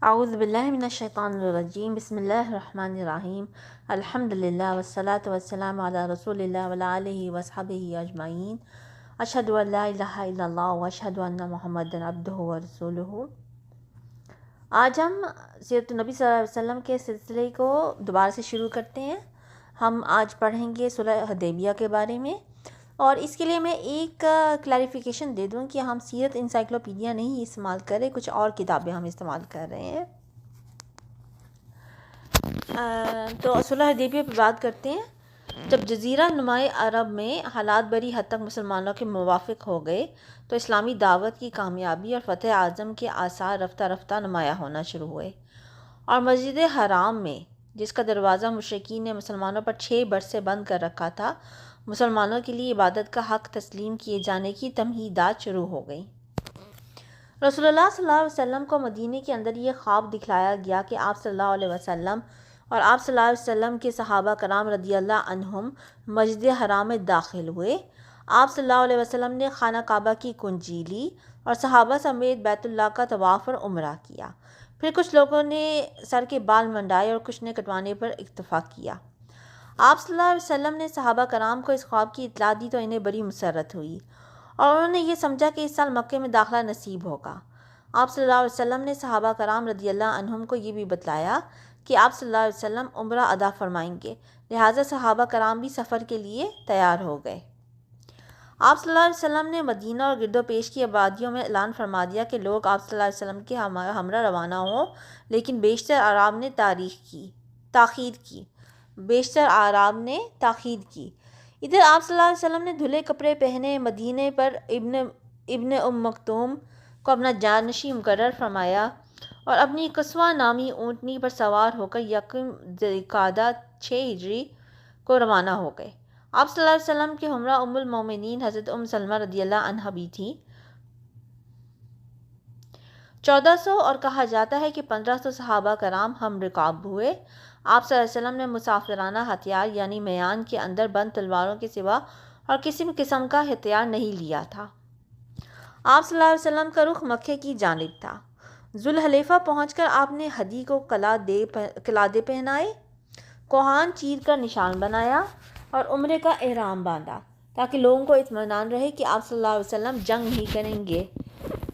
اعوذ باللہ من الشیطان الرجیم، بسم اللہ الرحمن الرحیم، الحمدللہ والصلاة والسلام علی رسول اللہ وعلی آلہ وصحبہ اجمعین، اشہد ان لا الہ الا اللہ واشہد ان محمدا عبدہ ورسولہ۔ آج ہم سیرت النبی صلی اللہ علیہ وسلم کے سلسلے کو دوبارہ سے شروع کرتے ہیں۔ ہم آج پڑھیں گے صلح حدیبیہ کے بارے میں، اور اس کے لیے میں ایک کلیریفیکیشن دے دوں کہ ہم سیرت انسائکلوپیڈیا نہیں استعمال کر رہے، کچھ اور کتابیں ہم استعمال کر رہے ہیں۔ تو صلح حدیبیہ پہ بات کرتے ہیں۔ جب جزیرہ نمائے عرب میں حالات بڑی حد تک مسلمانوں کے موافق ہو گئے تو اسلامی دعوت کی کامیابی اور فتح اعظم کے آثار رفتہ رفتہ نمایاں ہونا شروع ہوئے، اور مسجد حرام میں، جس کا دروازہ مشرکین نے مسلمانوں پر 6 برس سے بند کر رکھا تھا، مسلمانوں کے لیے عبادت کا حق تسلیم کیے جانے کی تمہیدات شروع ہو گئیں۔ رسول اللہ صلی اللہ علیہ وسلم کو مدینہ کے اندر یہ خواب دکھلایا گیا کہ آپ صلی اللہ علیہ وسلم اور آپ صلی اللہ علیہ وسلم کے صحابہ کرام رضی اللہ عنہم مسجد حرام میں داخل ہوئے۔ آپ صلی اللہ علیہ وسلم نے خانہ کعبہ کی کنجی لی اور صحابہ سمیت بیت اللہ کا طواف اور عمرہ کیا۔ پھر کچھ لوگوں نے سر کے بال منڈائے اور کچھ نے کٹوانے پر اکتفا کیا۔ آپ صلی اللہ علیہ وسلم نے صحابہ کرام کو اس خواب کی اطلاع دی تو انہیں بڑی مسرت ہوئی، اور انہوں نے یہ سمجھا کہ اس سال مکے میں داخلہ نصیب ہوگا۔ آپ صلی اللہ علیہ وسلم نے صحابہ کرام رضی اللہ عنہم کو یہ بھی بتلایا کہ آپ صلی اللہ علیہ وسلم عمرہ ادا فرمائیں گے، لہٰذا صحابہ کرام بھی سفر کے لیے تیار ہو گئے۔ آپ صلی اللہ علیہ وسلم نے مدینہ اور گرد و پیش کی آبادیوں میں اعلان فرما دیا کہ لوگ آپ صلی اللہ علیہ وسلم کے ہمراہ روانہ ہوں، لیکن بیشتر اعراب نے تاخیر کی۔ ادھر آپ صلی اللہ علیہ وسلم نے دھلے کپڑے پہنے مدینے پر ابن ام مکتوم کو اپنا جانشین مقرر فرمایا اور اپنی قصوہ نامی اونٹنی پر سوار ہو کر یکم ذوالقعدہ 6 ہجری کو روانہ ہو گئے۔ آپ صلی اللہ علیہ وسلم کے ہمراہ ام المومنین حضرت ام سلمہ رضی اللہ عنہا بھی تھی۔ 1400 اور کہا جاتا ہے کہ 1500 صحابہ کرام ہم رکاب ہوئے۔ آپ صلی اللہ علیہ وسلم نے مسافرانہ ہتھیار یعنی میان کے اندر بند تلواروں کے سوا اور کسی بھی قسم کا ہتھیار نہیں لیا تھا۔ آپ صلی اللہ علیہ وسلم کا رخ مکے کی جانب تھا۔ ذوالحلیفہ پہنچ کر آپ نے ہدی کو قلادے پہنائے، کوہان چیر کر نشان بنایا اور عمرے کا احرام باندھا، تاکہ لوگوں کو اطمینان رہے کہ آپ صلی اللہ علیہ وسلم جنگ نہیں کریں گے۔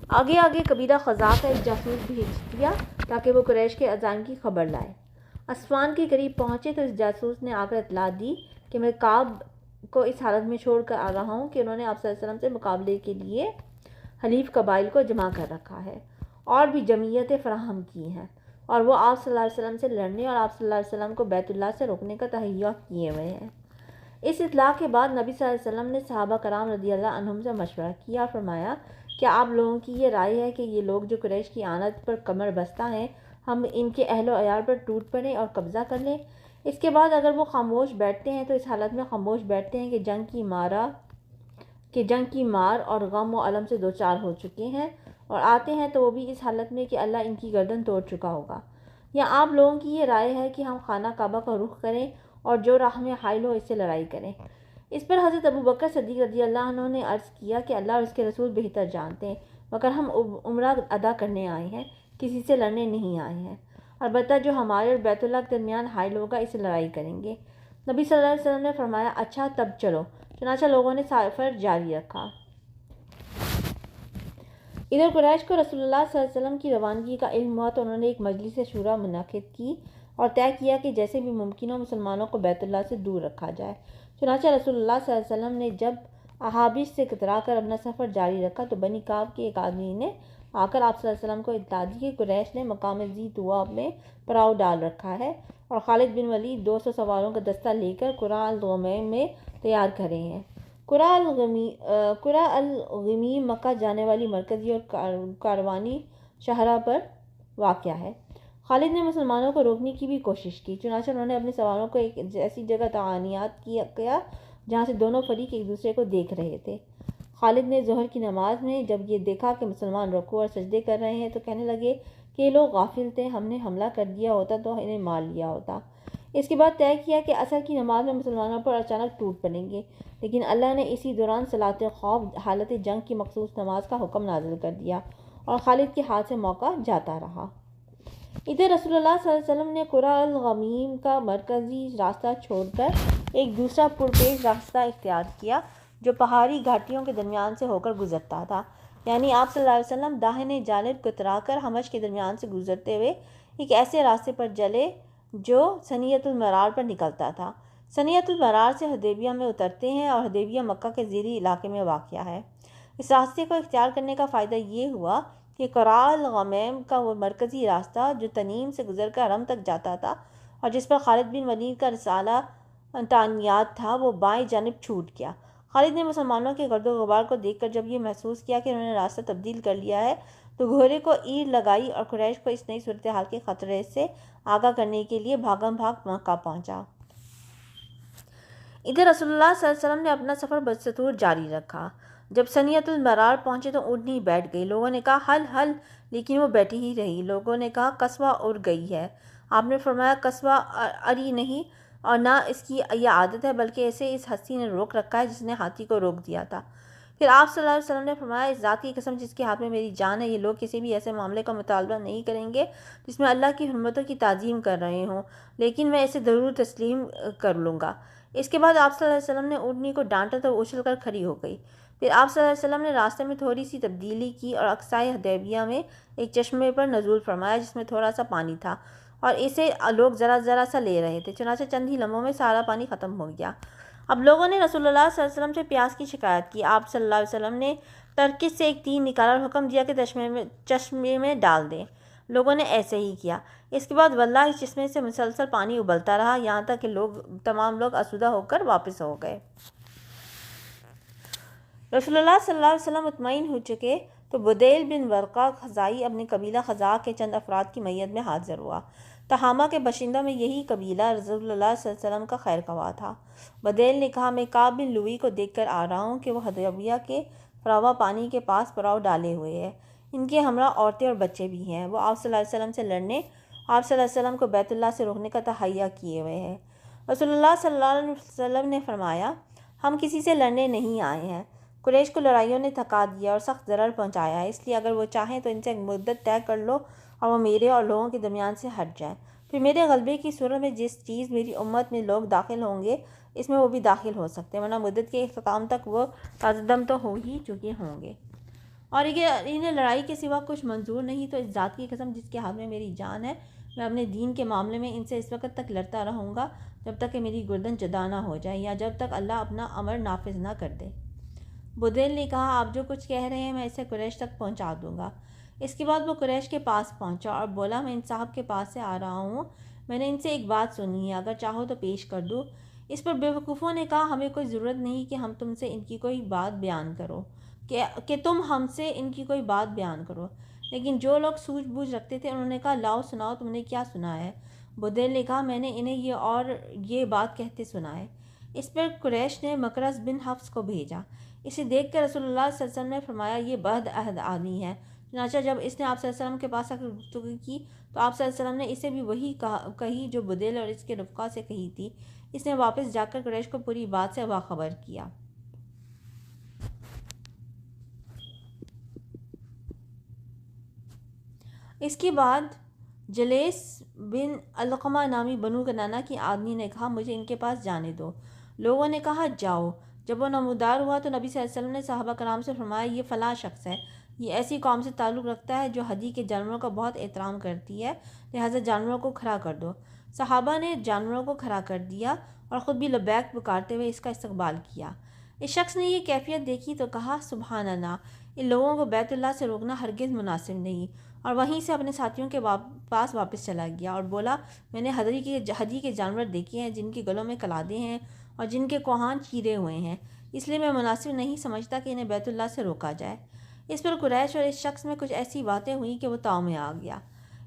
آگے قبیلہ خزاع کا ایک جاسوس بھیج دیا تاکہ وہ قریش کے عزائم کی خبر لائے۔ اسفان کے قریب پہنچے تو اس جاسوس نے آ کر اطلاع دی کہ میں کعب کو اس حالت میں چھوڑ کر آ رہا ہوں کہ انہوں نے آپ صلی اللہ علیہ وسلم سے مقابلے کے لیے حلیف قبائل کو جمع کر رکھا ہے اور بھی جمعیتیں فراہم کی ہیں، اور وہ آپ صلی اللہ علیہ وسلم سے لڑنے اور آپ صلی اللہ علیہ وسلم کو بیت اللہ سے روکنے کا تہیہ کیے ہوئے ہیں۔ اس اطلاع کے بعد نبی صلی اللہ علیہ وسلم نے صحابہ کرام رضی اللہ عنہم سے مشورہ کیا اور فرمایا کہ آپ لوگوں کی یہ رائے ہے کہ یہ لوگ جو قریش کی آنت پر کمر بستہ ہیں، ہم ان کے اہل و عیال پر ٹوٹ پڑیں اور قبضہ کر لیں۔ اس کے بعد اگر وہ خاموش بیٹھتے ہیں تو اس حالت میں خاموش بیٹھتے ہیں کہ جنگ کی مار اور غم و الم سے دوچار ہو چکے ہیں، اور آتے ہیں تو وہ بھی اس حالت میں کہ اللہ ان کی گردن توڑ چکا ہوگا۔ یا آپ لوگوں کی یہ رائے ہے کہ ہم خانہ کعبہ کا رخ کریں اور جو راہ میں حائل ہو اس سے لڑائی کریں۔ اس پر حضرت ابوبکر صدیق رضی اللہ عنہ نے عرض کیا کہ اللہ اور اس کے رسول بہتر جانتے ہیں، مگر ہم عمرہ ادا کرنے آئے ہیں، کسی سے لڑنے نہیں آئے ہیں۔ البتہ جو ہمارے اور بیت اللہ کے درمیان حائل ہوگا اس سے لڑائی کریں گے۔ نبی صلی اللہ علیہ وسلم نے فرمایا اچھا تب چلو، چنانچہ لوگوں نے سفر جاری رکھا۔ ادھر قریش کو رسول اللہ صلی اللہ علیہ وسلم کی روانگی کا علم ہوا تو انہوں نے ایک مجلس شورا منعقد کی اور طے کیا کہ جیسے بھی ممکن ہو مسلمانوں کو بیت اللہ سے دور رکھا جائے۔ چنانچہ رسول اللہ صلی اللہ علیہ وسلم نے جب احابیش سے کترا کر اپنا سفر جاری رکھا تو بنی کعب کے ایک آدمی نے آ کر آپ صلی اللہ علیہ وسلم کو اطلاع دی کہ قریش نے مقام ذی طویٰ میں پڑاؤ ڈال رکھا ہے اور خالد بن ولید 200 سواروں کا دستہ لے کر قرہ الغمیم میں تیار کھڑے ہیں۔ قرہ الغمیم مکہ جانے والی مرکزی اور کاروانی شاہراہ پر واقع ہے۔ خالد نے مسلمانوں کو روکنے کی بھی کوشش کی، چنانچہ انہوں نے اپنے سواروں کو ایک ایسی جگہ تعینات کیا جہاں سے دونوں فریق ایک دوسرے کو دیکھ رہے تھے۔ خالد نے ظہر کی نماز میں جب یہ دیکھا کہ مسلمان رکوع اور سجدے کر رہے ہیں تو کہنے لگے کہ یہ لوگ غافل تھے، ہم نے حملہ کر دیا ہوتا تو انہیں مار لیا ہوتا۔ اس کے بعد طے کیا کہ عصر کی نماز میں مسلمانوں پر اچانک ٹوٹ پڑیں گے، لیکن اللہ نے اسی دوران صلاۃ خوف حالت جنگ کی مخصوص نماز کا حکم نازل کر دیا اور خالد کے ہاتھ سے موقع جاتا رہا۔ ادھر رسول اللہ صلی اللہ علیہ وسلم نے قرى الغمیم کا مرکزی راستہ چھوڑ کر ایک دوسرا پرپیش راستہ اختیار کیا جو پہاڑی گھاٹیوں کے درمیان سے ہو کر گزرتا تھا، یعنی آپ صلی اللہ علیہ وسلم داہنے جانب کترا کر حمش کے درمیان سے گزرتے ہوئے ایک ایسے راستے پر چلے جو ثنیۃ المرار پر نکلتا تھا۔ ثنیۃ المرار سے حدیبیہ میں اترتے ہیں اور حدیبیہ مکہ کے زیریں علاقے میں واقع ہے۔ اس راستے کو اختیار کرنے کا فائدہ یہ ہوا کہ قرى الغمیم کا وہ مرکزی راستہ جو تنیم سے گزر کر حرم تک جاتا تھا اور جس پر خالد بن ولید کا رسالہ تعنیات تھا، وہ بائیں جانب چھوٹ گیا۔ خالد نے مسلمانوں کے گرد و غبار کو دیکھ کر جب یہ محسوس کیا کہ انہوں نے راستہ تبدیل کر لیا ہے تو گھوڑے کو ایڑ لگائی اور قریش کو اس نئی صورتحال کے خطرے سے آگاہ کرنے کے لیے بھاگم بھاگ مکہ پہنچا۔ ادھر رسول اللہ صلی اللہ علیہ وسلم نے اپنا سفر بدستور جاری رکھا۔ جب ثنیۃ المرار پہنچے تو اونٹنی بیٹھ گئی۔ لوگوں نے کہا ہل ہل، لیکن وہ بیٹھی ہی رہی۔ لوگوں نے کہا قصوہ اڑ گئی ہے۔ آپ نے فرمایا قصوہ اڑی نہیں اور نہ اس کی یہ عادت ہے، بلکہ اسے اس ہستی نے روک رکھا ہے جس نے ہاتھی کو روک دیا تھا۔ پھر آپ صلی اللہ علیہ وسلم نے فرمایا اس ذات کی قسم جس کے ہاتھ میں میری جان ہے، یہ لوگ کسی بھی ایسے معاملے کا مطالبہ نہیں کریں گے جس میں اللہ کی حرمتوں کی تعظیم کر رہے ہوں، لیکن میں اسے ضرور تسلیم کر لوں گا۔ اس کے بعد آپ صلی اللہ علیہ وسلم نے اونٹنی کو ڈانٹا تو وہ اچھل کر کھڑی ہو گئی۔ پھر آپ صلی اللہ علیہ وسلم نے راستے میں تھوڑی سی تبدیلی کی اور اقصائے حدیبیہ میں ایک چشمے پر نزول فرمایا جس میں تھوڑا سا پانی تھا اور اسے لوگ ذرا ذرا سا لے رہے تھے، چنانچہ چند ہی لمحوں میں سارا پانی ختم ہو گیا۔ اب لوگوں نے رسول اللہ صلی اللہ علیہ وسلم سے پیاس کی شکایت کی۔ آپ صلی اللہ علیہ وسلم نے ترکش سے ایک تین نکالا اور حکم دیا کہ چشمے میں ڈال دیں۔ لوگوں نے ایسے ہی کیا۔ اس کے بعد واللہ اس چشمے سے مسلسل پانی ابلتا رہا یہاں تک کہ تمام لوگ آسودہ ہو کر واپس ہو گئے۔ رسول اللہ صلی اللہ علیہ وسلم مطمئن ہو چکے تو بدیل بن ورقہ خزاعی اپنے قبیلہ خزاع کے چند افراد کی میت میں حاضر ہوا۔ تہامہ کے باشندوں میں یہی قبیلہ رسول اللہ صلی اللہ علیہ وسلم کا خیر خواہ تھا۔ بدیل نے کہا میں کعب بن لوئی کو دیکھ کر آ رہا ہوں کہ وہ حدیبیہ کے فراواں پانی کے پاس پڑاؤ ڈالے ہوئے ہے، ان کے ہمراہ عورتیں اور بچے بھی ہیں، وہ آپ صلی اللہ علیہ وسلم سے لڑنے، آپ صلی اللہ علیہ وسلم کو بیت اللہ سے روکنے کا تہیہ کیے ہوئے ہیں۔ رسول اللہ صلی اللہ علیہ وسلم نے فرمایا ہم کسی سے لڑنے نہیں آئے ہیں، قریش کو لڑائیوں نے تھکا دیا اور سخت ضرر پہنچایا ہے، اس لیے اگر وہ چاہیں تو ان سے ایک مدت طے کر لو اور وہ میرے اور لوگوں کے درمیان سے ہٹ جائیں، پھر میرے غلبے کی صورت میں جس چیز میری امت میں لوگ داخل ہوں گے اس میں وہ بھی داخل ہو سکتے ہیں، ورنہ مدت کے اختتام تک وہ تازہ تو ہو ہی چکے ہوں گے، اور انہیں لڑائی کے سوا کچھ منظور نہیں، تو اس ذات کی قسم جس کے ہاتھ میں میری جان ہے میں اپنے دین کے معاملے میں ان سے اس وقت تک لڑتا رہوں گا جب تک کہ میری گردن جدا نہ ہو جائے یا جب تک اللہ اپنا امر نافذ نہ کر دے۔ بدیل نے کہا آپ جو کچھ کہہ رہے ہیں میں اسے قریش تک پہنچا دوں گا۔ اس کے بعد وہ قریش کے پاس پہنچا اور بولا میں ان صاحب کے پاس سے آ رہا ہوں، میں نے ان سے ایک بات سنی ہے، اگر چاہو تو پیش کر دوں۔ اس پر بیوقوفوں نے کہا ہمیں کوئی ضرورت نہیں کہ ہم تم سے ان کی کوئی بات بیان کرو کہ تم ہم سے ان کی کوئی بات بیان کرو، لیکن جو لوگ سوجھ بوجھ رکھتے تھے انہوں نے کہا لاؤ سناؤ تم نے کیا سنا ہے۔ بدیل نے کہا میں نے انہیں یہ بات کہتے سنا ہے۔ اس پر قریش نے مکرز بن حفص کو بھیجا۔ اسے دیکھ کر رسول اللہ صلی اللہ علیہ وسلم نے فرمایا یہ بد عہد آدمی ہے۔ چنانچہ جب اس نے آپ صلی اللہ علیہ وسلم کے پاس آ کر گفتگو کی تو آپ صلی اللہ علیہ وسلم نے اسے بھی وہی کہی جو بدیل اور اس کے رفقا سے کہی تھی۔ اس نے واپس جا کر قریش کو پوری بات سے باخبر کیا۔ اس کے بعد جلیس بن علقمہ نامی بنو کنانہ کی آدمی نے کہا مجھے ان کے پاس جانے دو۔ لوگوں نے کہا جاؤ۔ جب وہ نمودار ہوا تو نبی صلی اللہ علیہ وسلم نے صحابہ کرام سے فرمایا یہ فلاں شخص ہے، یہ ایسی قوم سے تعلق رکھتا ہے جو ہدی کے جانوروں کا بہت احترام کرتی ہے، لہٰذا جانوروں کو کھڑا کر دو۔ صحابہ نے جانوروں کو کھڑا کر دیا اور خود بھی لبیک پکارتے ہوئے اس کا استقبال کیا۔ اس شخص نے یہ کیفیت دیکھی تو کہا سبحان اللہ، ان لوگوں کو بیت اللہ سے روکنا ہرگز مناسب نہیں، اور وہیں سے اپنے ساتھیوں کے پاس واپس چلا گیا اور بولا میں نے ہدی کے جانور دیکھے ہیں جن کے گلوں میں کلادے ہیں اور جن کے کوہان چیرے ہوئے ہیں، اس لیے میں مناسب نہیں سمجھتا کہ انہیں بیت اللہ سے روکا جائے۔ اس پر قریش اور اس شخص میں کچھ ایسی باتیں ہوئیں کہ وہ تاؤ میں آ گیا۔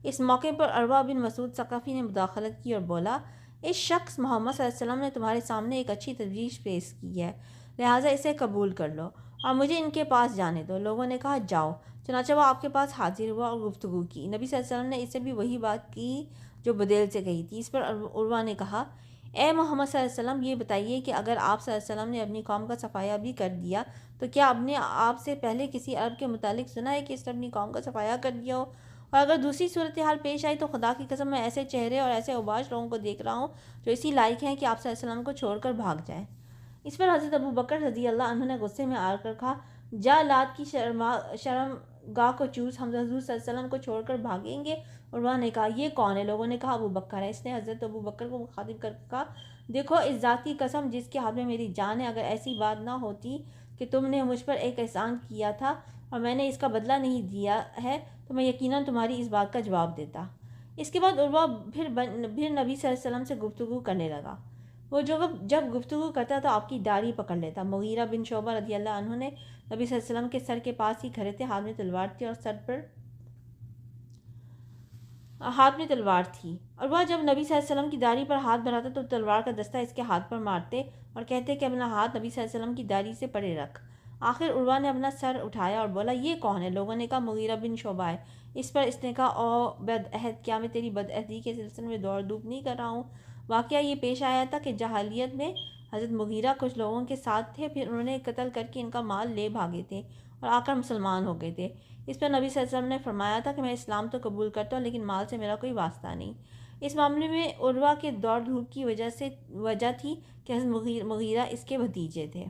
اس موقع پر عروہ بن مسعود ثقفی نے مداخلت کی اور بولا اس شخص محمد صلی اللہ علیہ وسلم نے تمہارے سامنے ایک اچھی تجویز پیش کی ہے، لہٰذا اسے قبول کر لو اور مجھے ان کے پاس جانے دو۔ لوگوں نے کہا جاؤ۔ چنانچہ وہ آپ کے پاس حاضر ہوا اور گفتگو کی۔ نبی صلی اللہ علیہ وسلم نے اسے بھی وہی بات کی جو بدیل سے کہی تھی۔ اس پر عروہ نے کہا اے محمد صلی اللہ علیہ وسلم یہ بتائیے کہ اگر آپ صلی اللہ علیہ وسلم نے اپنی قوم کا صفایا بھی کر دیا تو کیا آپ نے آپ سے پہلے کسی عرب کے متعلق سنا ہے کہ اس نے اپنی قوم کا صفایا کر دیا ہو اور اگر دوسری صورتحال پیش آئی تو خدا کی قسم میں ایسے چہرے اور ایسے اوباش لوگوں کو دیکھ رہا ہوں جو اسی لائق ہیں کہ آپ صلی اللہ علیہ وسلم کو چھوڑ کر بھاگ جائیں۔ اس پر حضرت ابو بکر رضی اللہ عنہ نے غصے میں آ کر کہا، جا لات کی شرمگاہ کو چوس، ہم حضور صلی اللہ علیہ وسلم کو چھوڑ کر بھاگیں گے؟ عروہ نے کہا، یہ کون ہے؟ لوگوں نے کہا، ابو بکر ہے۔ اس نے حضرت ابو بکر کو مخاطب کر کہا، دیکھو اس ذات کی قسم جس کے ہاتھ میں میری جان ہے، اگر ایسی بات نہ ہوتی کہ تم نے مجھ پر ایک احسان کیا تھا اور میں نے اس کا بدلہ نہیں دیا ہے تو میں یقیناً تمہاری اس بات کا جواب دیتا۔ اس کے بعد عروہ پھر نبی صلی اللہ علیہ وسلم سے گفتگو کرنے لگا۔ وہ جب گفتگو کرتا تو آپ کی داڑھی پکڑ لیتا۔ مغیرہ بن شعبہ رضی اللہ عنہ نے نبی صلی اللہ علیہ وسلم کے سر کے پاس ہی کھڑے تھے، ہاتھ میں تلوار تھی۔ عروہ جب نبی صلی اللہ علیہ وسلم کی داڑھی پر ہاتھ بڑھاتا تو تلوار کا دستہ اس کے ہاتھ پر مارتے اور کہتے کہ اپنا ہاتھ نبی صلی اللہ علیہ وسلم کی داڑھی سے پرے رکھ۔ آخر عروہ نے اپنا سر اٹھایا اور بولا، یہ کون ہے؟ لوگوں نے کہا، مغیرہ بن شعبہ ہے۔ اس پر اس نے کہا، او بد عہد، کیا میں تیری بد عہدی کے سلسلے میں دوڑ دھوپ نہیں کر رہا ہوں؟ واقعہ یہ پیش آیا تھا کہ جاہلیت میں حضرت مغیرہ کچھ لوگوں کے ساتھ تھے، پھر انہوں نے قتل کر کے ان کا مال لے بھاگے تھے اور آ کر مسلمان ہو گئے تھے۔ اس پر نبی صلی اللہ علیہ وسلم نے فرمایا تھا کہ میں اسلام تو قبول کرتا ہوں لیکن مال سے میرا کوئی واسطہ نہیں۔ اس معاملے میں عروہ کے دوڑ دھوپ کی وجہ تھی کہ حضرت مغیرہ اس کے بھتیجے تھے۔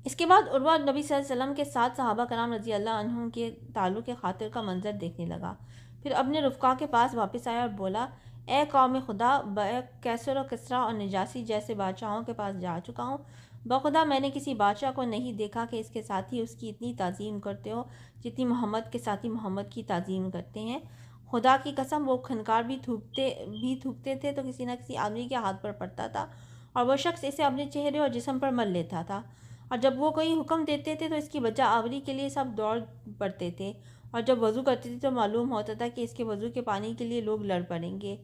اس کے بعد عروہ نبی صلی اللہ علیہ وسلم کے ساتھ صحابہ کرام رضی اللہ عنہم کے تعلق خاطر کا منظر دیکھنے لگا۔ پھر اپنے رفقا کے پاس واپس آیا اور بولا، اے قوم خدا، کیسر و کسریٰ اور نجاشی جیسے بادشاہوں کے پاس جا چکا ہوں، بخدا میں نے کسی بادشاہ کو نہیں دیکھا کہ اس کے ساتھی اس کی اتنی تعظیم کرتے ہو جتنی محمد کے ساتھی محمد کی تعظیم کرتے ہیں۔ خدا کی قسم، وہ کھنکار بھی تھوکتے تھے تو کسی نہ کسی آدمی کے ہاتھ پر پڑتا تھا اور وہ شخص اسے اپنے چہرے اور جسم پر مل لیتا تھا، اور جب وہ کوئی حکم دیتے تھے تو اس کی بجا آوری کے لیے سب دوڑ پڑتے تھے، اور جب وضو کرتے تھے تو معلوم ہوتا تھا کہ اس کے وضو کے پانی کے لیے لوگ لڑ پڑیں گے،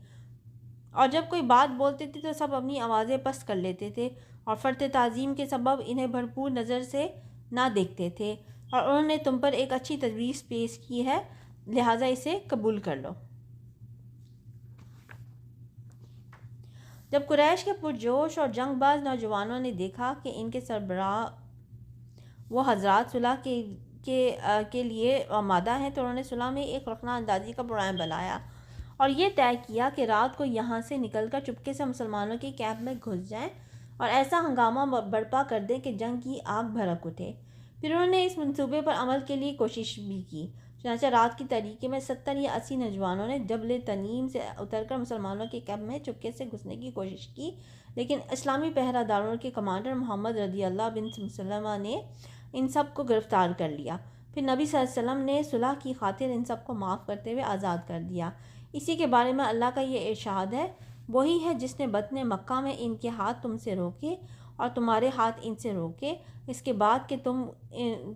اور جب کوئی بات بولتے تھے تو سب اپنی آوازیں پست کر لیتے تھے اور فرط تعظیم کے سبب انہیں بھرپور نظر سے نہ دیکھتے تھے، اور انہوں نے تم پر ایک اچھی تجویز پیش کی ہے، لہٰذا اسے قبول کر لو۔ جب قریش کے پرجوش اور جنگ باز نوجوانوں نے دیکھا کہ ان کے سربراہ وہ حضرات صلح کے لیے آمادہ ہیں تو انہوں نے صلح میں ایک رخنہ اندازی کا پروگرام بنایا اور یہ طے کیا کہ رات کو یہاں سے نکل کر چپکے سے مسلمانوں کے کیمپ میں گھس جائیں اور ایسا ہنگامہ برپا کر دیں کہ جنگ کی آگ بھڑک اٹھے۔ پھر انہوں نے اس منصوبے پر عمل کے لیے کوشش بھی کی، چنانچہ رات کی تاریکی میں 70 یا 80 نوجوانوں نے جبل تنیم سے اتر کر مسلمانوں کے کیمپ میں چپکے سے گھسنے کی کوشش کی، لیکن اسلامی پہرہ داروں کے کمانڈر محمد رضی اللہ بن مسلمہ نے ان سب کو گرفتار کر لیا۔ پھر نبی صلی اللہ علیہ وسلم نے صلح کی خاطر ان سب کو معاف کرتے ہوئے آزاد کر دیا۔ اسی کے بارے میں اللہ کا یہ ارشاد ہے، وہی ہے جس نے بطن مکہ میں ان کے ہاتھ تم سے روکے اور تمہارے ہاتھ ان سے روکے، اس کے بعد کہ تم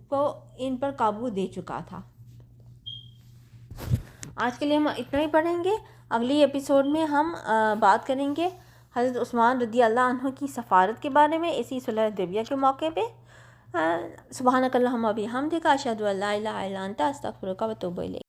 کو ان پر قابو دے چکا تھا۔ آج کے لیے ہم اتنا ہی پڑھیں گے۔ اگلی ایپیسوڈ میں ہم بات کریں گے حضرت عثمان رضی اللہ عنہ کی سفارت کے بارے میں اسی صلح حدیبیہ کے موقع پہ۔ سبحانک اللہم و بحمدک، اشہد ان لا الہ الا انت، استغفرک و اتوب الیک۔